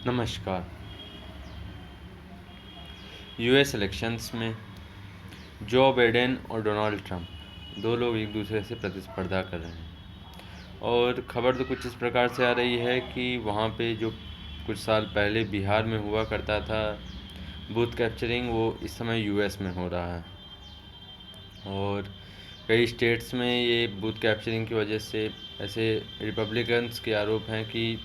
नमस्कार। US elections में Joe Biden और डोनाल्ड ट्रंप दो लोग एक दूसरे से प्रतिस्पर्धा कर रहे हैं और खबर तो कुछ इस प्रकार से आ रही है कि वहाँ पे जो कुछ साल पहले बिहार में हुआ करता था बूथ कैप्चरिंग, वो इस समय यूएस में हो रहा है। और कई स्टेट्स में ये बूथ कैप्चरिंग की वजह से ऐसे रिपब्लिकन्स के आरोप हैं कि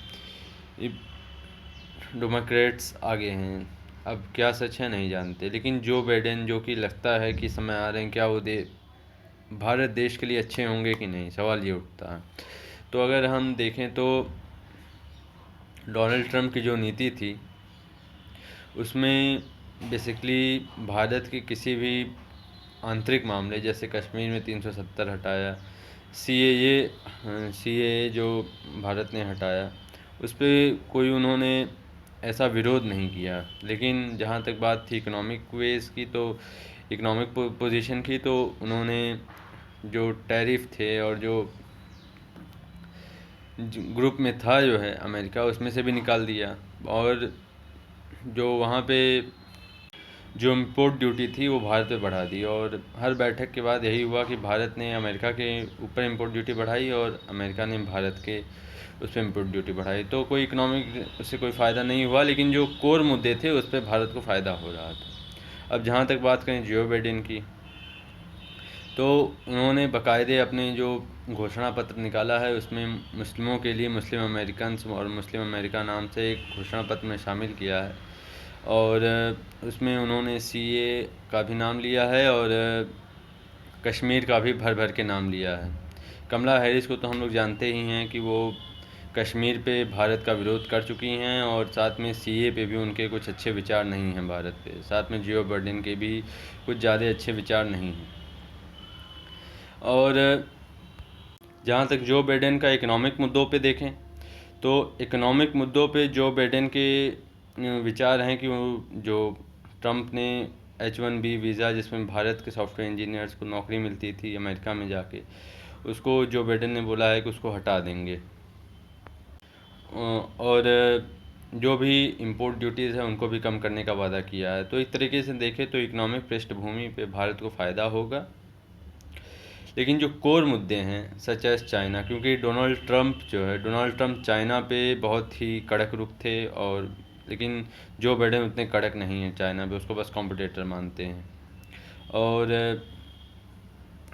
डेमोक्रेट्स आगे हैं। अब क्या सच है नहीं जानते, लेकिन जो बाइडेन, जो कि लगता है कि समय आ रहे हैं, क्या वो भारत देश के लिए अच्छे होंगे कि नहीं, सवाल ये उठता है। तो अगर हम देखें तो डोनाल्ड ट्रंप की जो नीति थी उसमें बेसिकली भारत के किसी भी आंतरिक मामले, जैसे कश्मीर में 370 हटाया, सीएए जो भारत ने हटाया, उस पर कोई उन्होंने ऐसा विरोध नहीं किया। लेकिन जहाँ तक बात थी इकोनॉमिक वेज की, तो इकोनॉमिक पोजीशन की, तो उन्होंने जो टैरिफ थे और जो ग्रुप में था जो है अमेरिका, उसमें से भी निकाल दिया। और जो वहाँ पे जो इम्पोर्ट ड्यूटी थी वो भारत पे बढ़ा दी। और हर बैठक के बाद यही हुआ कि भारत ने अमेरिका के ऊपर इम्पोर्ट ड्यूटी बढ़ाई और अमेरिका ने भारत के उस पर इम्पोर्ट ड्यूटी बढ़ाई। तो कोई इकोनॉमिक उससे कोई फ़ायदा नहीं हुआ, लेकिन जो कोर मुद्दे थे उस पर भारत को फ़ायदा हो रहा था। अब जहाँ तक बात करें जो बाइडेन की, तो उन्होंने बाकायदे अपने जो घोषणा पत्र निकाला है उसमें मुस्लिमों के लिए मुस्लिम अमेरिकन और मुस्लिम अमेरिका नाम से एक घोषणा पत्र में शामिल किया है। और उसमें उन्होंने सीए का भी नाम लिया है और कश्मीर का भी भर भर के नाम लिया है। कमला हैरिस को तो हम लोग जानते ही हैं कि वो कश्मीर पे भारत का विरोध कर चुकी हैं, और साथ में सीए पे भी उनके कुछ अच्छे विचार नहीं हैं भारत पे। साथ में जो बाइडेन के भी कुछ ज़्यादा अच्छे विचार नहीं हैं। और जहाँ तक जो बाइडेन का इकोनॉमिक मुद्दों पे देखें, तो इकोनॉमिक मुद्दों पे जो बाइडेन के विचार हैं कि वो जो ट्रंप ने H1B वीज़ा, जिसमें भारत के सॉफ्टवेयर इंजीनियर्स को नौकरी मिलती थी अमेरिका में जाके, उसको जो बाइडेन ने बोला है कि उसको हटा देंगे। और जो भी इंपोर्ट ड्यूटीज़ हैं उनको भी कम करने का वादा किया है। तो एक तरीके से देखें तो इकोनॉमिक पृष्ठभूमि पे भारत को फ़ायदा होगा। लेकिन जो कोर मुद्दे हैं सच एज चाइना, क्योंकि डोनाल्ड ट्रंप चाइना पे बहुत ही कड़क रुख थे, और लेकिन जो बाइडेन उतने कड़क नहीं हैं चाइना पे, उसको बस कॉम्पिटिटर मानते हैं। और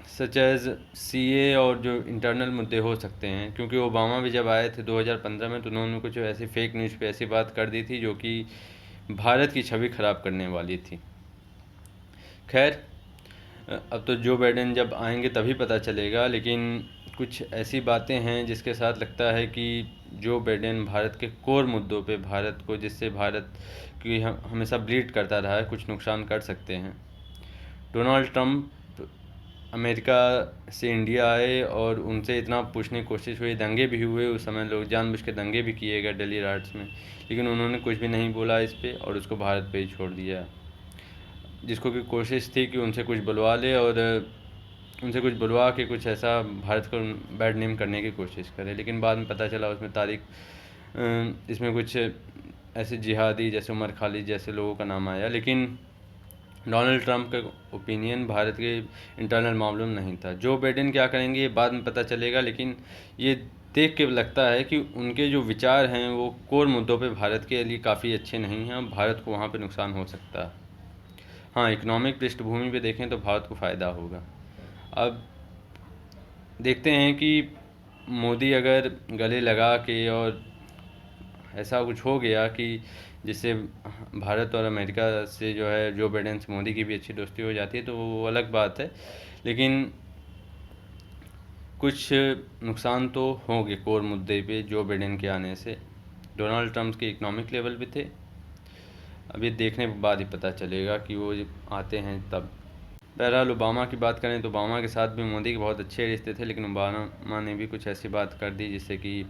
सच एज सीए और जो इंटरनल मुद्दे हो सकते हैं, क्योंकि ओबामा भी जब आए थे 2015 में, तो उन्होंने कुछ ऐसी फेक न्यूज़ पे ऐसी बात कर दी थी जो कि भारत की छवि ख़राब करने वाली थी। खैर, अब तो जो बाइडेन जब आएंगे तभी पता चलेगा, लेकिन कुछ ऐसी बातें हैं जिसके साथ लगता है कि जो बाइडेन भारत के कोर मुद्दों पे भारत को, जिससे भारत की हमेशा ब्लीड करता रहा है, कुछ नुकसान कर सकते हैं। डोनाल्ड ट्रंप अमेरिका से इंडिया आए और उनसे इतना पूछने की कोशिश हुई, दंगे भी हुए उस समय, लोग जानबूझ के दंगे भी किए गए दिल्ली राइट्स में, लेकिन उन्होंने कुछ भी नहीं बोला इस पर और उसको भारत पे ही छोड़ दिया। जिसको कि कोशिश थी कि उनसे कुछ बुलवा ले और उनसे कुछ बुलवा के कुछ ऐसा भारत को बैड नेम करने की कोशिश करे, लेकिन बाद में पता चला उसमें इसमें कुछ ऐसे जिहादी जैसे उमर खालिद जैसे लोगों का नाम आया। लेकिन डोनाल्ड ट्रंप का ओपिनियन भारत के इंटरनल मामलों में नहीं था। जो बाइडेन क्या करेंगे ये बाद में पता चलेगा, लेकिन ये देख के लगता है कि उनके जो विचार हैं वो कोर मुद्दों पे भारत के लिए काफ़ी अच्छे नहीं हैं, और भारत को वहाँ पे नुकसान हो सकता है। हाँ, इकोनॉमिक पृष्ठभूमि पे देखें तो भारत को फ़ायदा होगा। अब देखते हैं कि मोदी अगर गले लगा के और ऐसा कुछ हो गया कि जिससे भारत और अमेरिका से जो है जो बाइडेन से मोदी की भी अच्छी दोस्ती हो जाती है, तो वो अलग बात है। लेकिन कुछ नुकसान तो होंगे कोर मुद्दे पे जो बाइडेन के आने से। डोनाल्ड ट्रंप के इकोनॉमिक लेवल भी थे, अभी देखने के बाद ही पता चलेगा कि वो जब आते हैं तब। बहरहाल ओबामा की बात करें तो ओबामा के साथ भी मोदी के बहुत अच्छे रिश्ते थे, लेकिन ओबामा ने भी कुछ ऐसी बात कर दी जिससे कि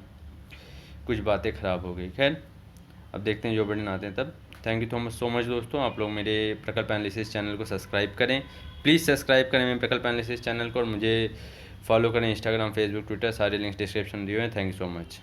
कुछ बातें ख़राब हो गई। खैर, अब देखते हैं जो बाइडेन आते हैं तब। थैंक यू सो मच दोस्तों, आप लोग मेरे प्रकल्प एनालिसिस चैनल को सब्सक्राइब करें, प्लीज़ सब्सक्राइब करें मेरे प्रकल्प एनालिसिस चैनल को, और मुझे फॉलो करें इंस्टाग्राम, फेसबुक, ट्विटर, सारे लिंक्स डिस्क्रिप्शन दिए हुए हैं। Thank you so much.